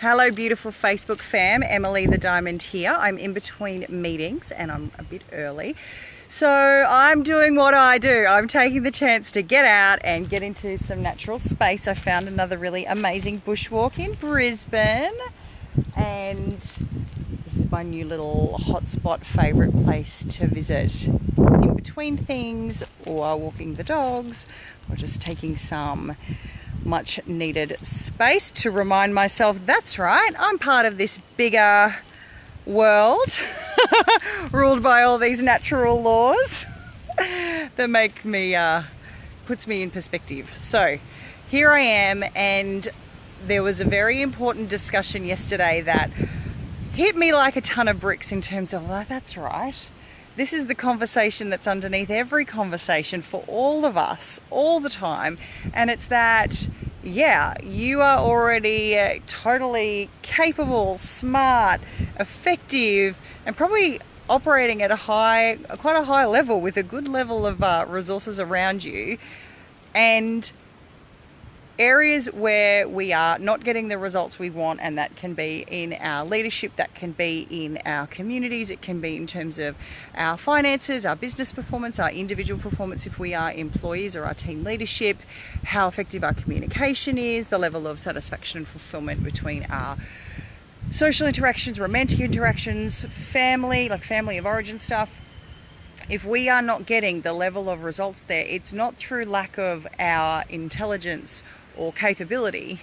Hello beautiful Facebook fam, Emily the Diamond here. I'm in between meetings and I'm a bit early. So I'm doing what I do. I'm taking the chance to get out and get into some natural space. I found another really amazing bushwalk in Brisbane and this is my new little hotspot favourite place to visit in between things, or walking the dogs, or just taking some much needed space to remind myself that's right, I'm part of this bigger world ruled by all these natural laws that make me puts me in perspective. So here I am, and there was a very important discussion yesterday that hit me like a ton of bricks in terms of, well, that's right, this is the conversation that's underneath every conversation for all of us all the time, and it's that, yeah, you are already totally capable, smart, effective, and probably operating at quite a high level with a good level of resources around you, and areas where we are not getting the results we want, and that can be in our leadership, that can be in our communities, it can be in terms of our finances, our business performance, our individual performance if we are employees, or our team leadership, how effective our communication is, the level of satisfaction and fulfillment between our social interactions, romantic interactions, family, like family of origin stuff. If we are not getting the level of results there, it's not through lack of our intelligence or capability.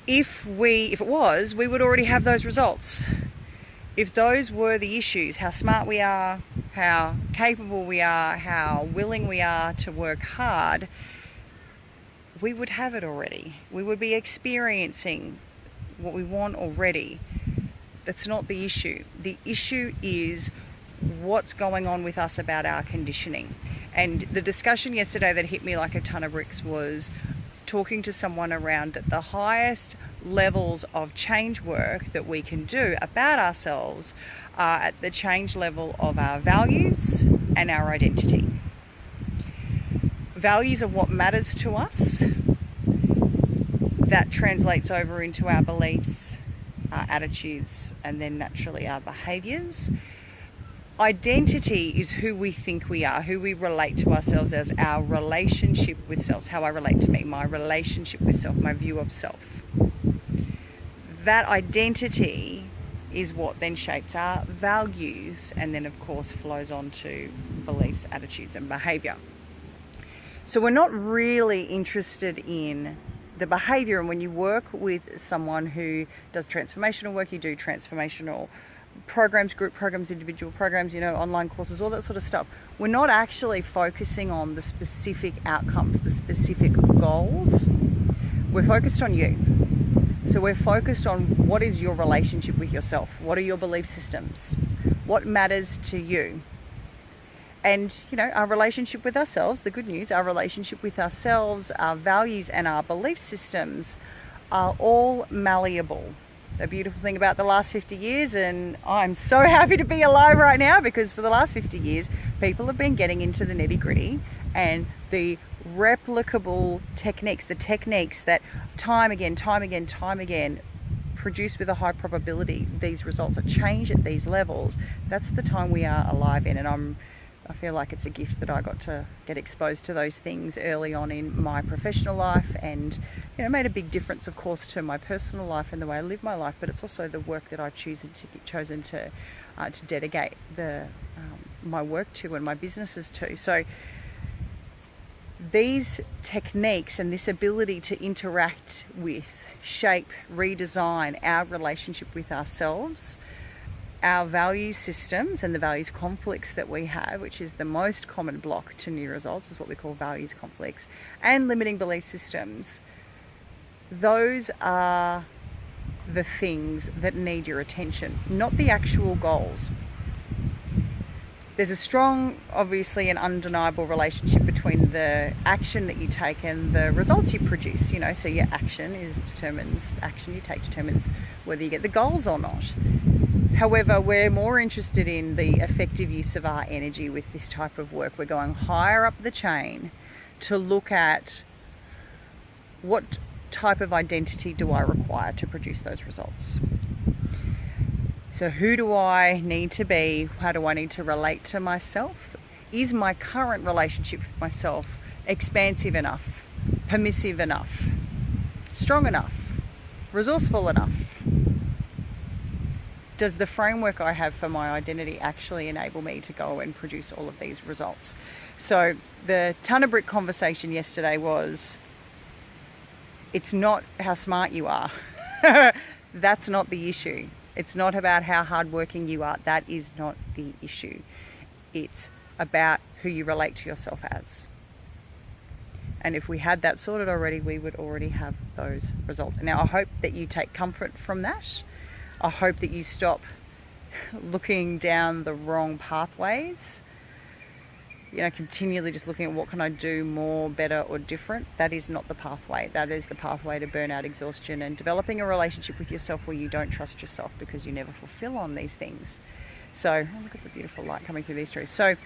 If it was, we would already have those results. If those were the issues, how smart we are, how capable we are, how willing we are to work hard, we would have it already. We would be experiencing what we want already. That's not the issue. The issue is what's going on with us about our conditioning. And the discussion yesterday that hit me like a ton of bricks was talking to someone around that the highest levels of change work that we can do about ourselves are at the change level of our values and our identity. Values are what matters to us. That translates over into our beliefs, our attitudes, and then naturally our behaviours. Identity is who we think we are, who we relate to ourselves as, our relationship with self, how I relate to me, my relationship with self, my view of self. That identity is what then shapes our values, and then of course flows on to beliefs, attitudes and behaviour. So we're not really interested in the behaviour, and when you work with someone who does transformational work, you do transformational programs, group programs, individual programs, online courses, all that sort of stuff. We're not actually focusing on the specific outcomes, the specific goals. We're focused on you. So we're focused on what is your relationship with yourself? What are your belief systems? What matters to you? And, our relationship with ourselves, the good news, our relationship with ourselves, our values and our belief systems are all malleable. The beautiful thing about the last 50 years, and I'm so happy to be alive right now, because for the last 50 years, people have been getting into the nitty gritty and the replicable techniques, the techniques that time again, produce with a high probability these results, a change at these levels. That's the time we are alive in, and I feel like it's a gift that I got to get exposed to those things early on in my professional life, and made a big difference, of course, to my personal life and the way I live my life. But it's also the work that I've chosen to dedicate my work to and my businesses to. So these techniques and this ability to interact with, shape, redesign our relationship with ourselves, our value systems and the values conflicts that we have, which is the most common block to new results, is what we call values conflicts, and limiting belief systems. Those are the things that need your attention, not the actual goals. There's a strong, obviously, and undeniable relationship between the action that you take and the results you produce. So your action you take determines whether you get the goals or not. However, we're more interested in the effective use of our energy with this type of work. We're going higher up the chain to look at what type of identity do I require to produce those results? So who do I need to be? How do I need to relate to myself? Is my current relationship with myself expansive enough, permissive enough, strong enough, resourceful enough? Does the framework I have for my identity actually enable me to go and produce all of these results? So the ton of brick conversation yesterday was, it's not how smart you are. That's not the issue. It's not about how hardworking you are. That is not the issue. It's about who you relate to yourself as. And if we had that sorted already, we would already have those results. Now, I hope that you take comfort from that. I hope that you stop looking down the wrong pathways. Continually just looking at what can I do more, better, or different. That is not the pathway. That is the pathway to burnout, exhaustion, and developing a relationship with yourself where you don't trust yourself because you never fulfill on these things. So, look at the beautiful light coming through these trees. So,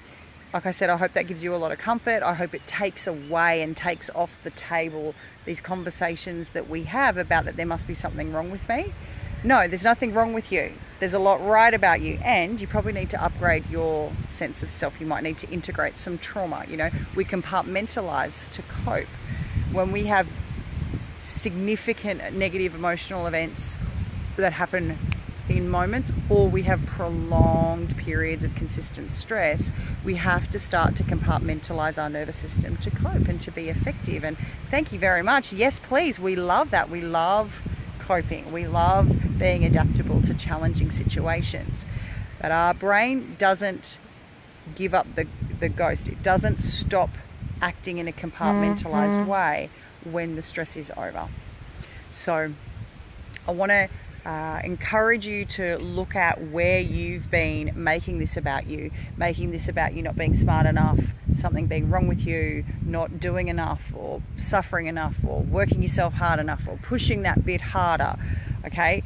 like I said, I hope that gives you a lot of comfort. I hope it takes away and takes off the table these conversations that we have about that there must be something wrong with me. No, there's nothing wrong with you. There's a lot right about you, and you probably need to upgrade your sense of self. You might need to integrate some trauma. We compartmentalize to cope. When we have significant negative emotional events that happen in moments, or we have prolonged periods of consistent stress, we have to start to compartmentalize our nervous system to cope and to be effective. And thank you very much. Yes, please. We love that. We love coping. We love being adaptable to challenging situations. But our brain doesn't give up the ghost. It doesn't stop acting in a compartmentalized way when the stress is over. So I want to encourage you to look at where you've been making this about you not being smart enough, something being wrong with you, not doing enough, or suffering enough, or working yourself hard enough, or pushing that bit harder. Okay,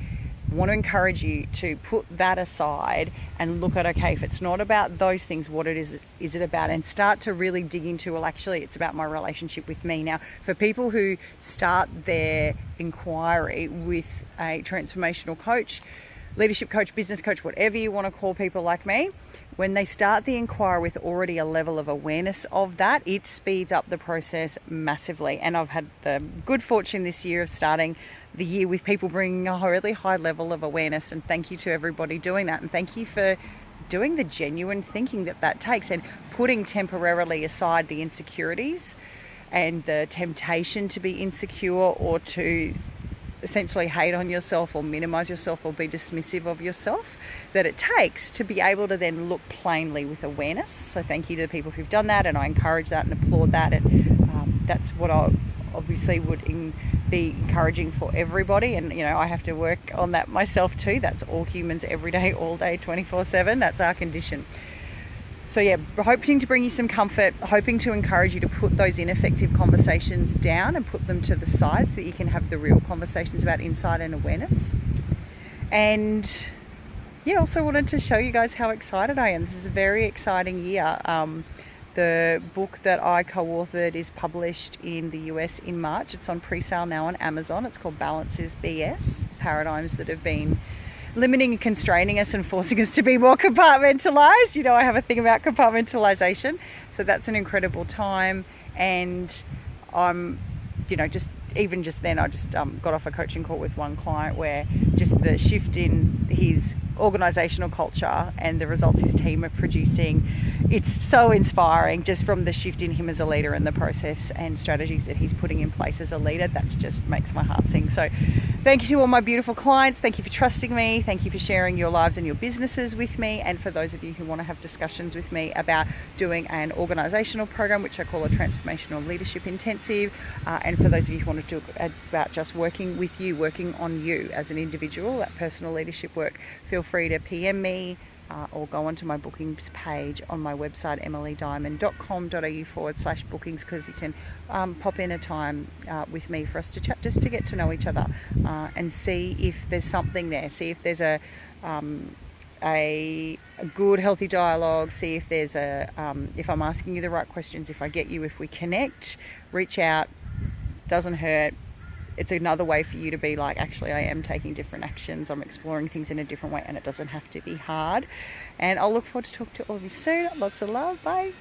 I want to encourage you to put that aside and look at, okay, if it's not about those things, what is it about? And start to really dig into, well, actually, it's about my relationship with me. Now, for people who start their inquiry with a transformational coach, leadership coach, business coach, whatever you want to call people like me, when they start the inquiry with already a level of awareness of that, it speeds up the process massively. And I've had the good fortune this year of starting the year with people bringing a really high level of awareness, and thank you to everybody doing that, and thank you for doing the genuine thinking that takes, and putting temporarily aside the insecurities and the temptation to be insecure or to essentially hate on yourself or minimize yourself or be dismissive of yourself, that it takes to be able to then look plainly with awareness. So thank you to the people who've done that, and I encourage that and applaud that, and that's what I obviously would be encouraging for everybody. And I have to work on that myself too. That's all humans, every day, all day, 24/7. That's our condition. So yeah, hoping to bring you some comfort, hoping to encourage you to put those ineffective conversations down and put them to the side so that you can have the real conversations about insight and awareness. And yeah, also wanted to show you guys how excited I am. This is a very exciting year. The book that I co-authored is published in the US in March. It's on pre-sale now on Amazon. It's called Balance is BS, Paradigms That Have Been Limiting and Constraining Us and Forcing Us to Be More Compartmentalized. I have a thing about compartmentalization. So that's an incredible time. And I'm, just then I just got off a coaching call with one client where just the shift in his organizational culture and the results his team are producing, it's so inspiring just from the shift in him as a leader and the process and strategies that he's putting in place as a leader. That's just makes my heart sing. So thank you to all my beautiful clients. Thank you for trusting me. Thank you for sharing your lives and your businesses with me. And for those of you who want to have discussions with me about doing an organizational program, which I call a Transformational Leadership Intensive. And for those of you who want to do about just working with you, working on you as an individual, that personal leadership work, feel free to PM me or go onto my bookings page on my website, emilydiamond.com.au/bookings, because you can pop in a time with me for us to chat, just to get to know each other and see if there's something there, see if there's a good healthy dialogue, see if there's if I'm asking you the right questions, if I get you, if we connect, reach out, doesn't hurt. it's another way for you to be like, actually, I am taking different actions. I'm exploring things in a different way, and it doesn't have to be hard. And I'll look forward to talking to all of you soon. Lots of love. Bye.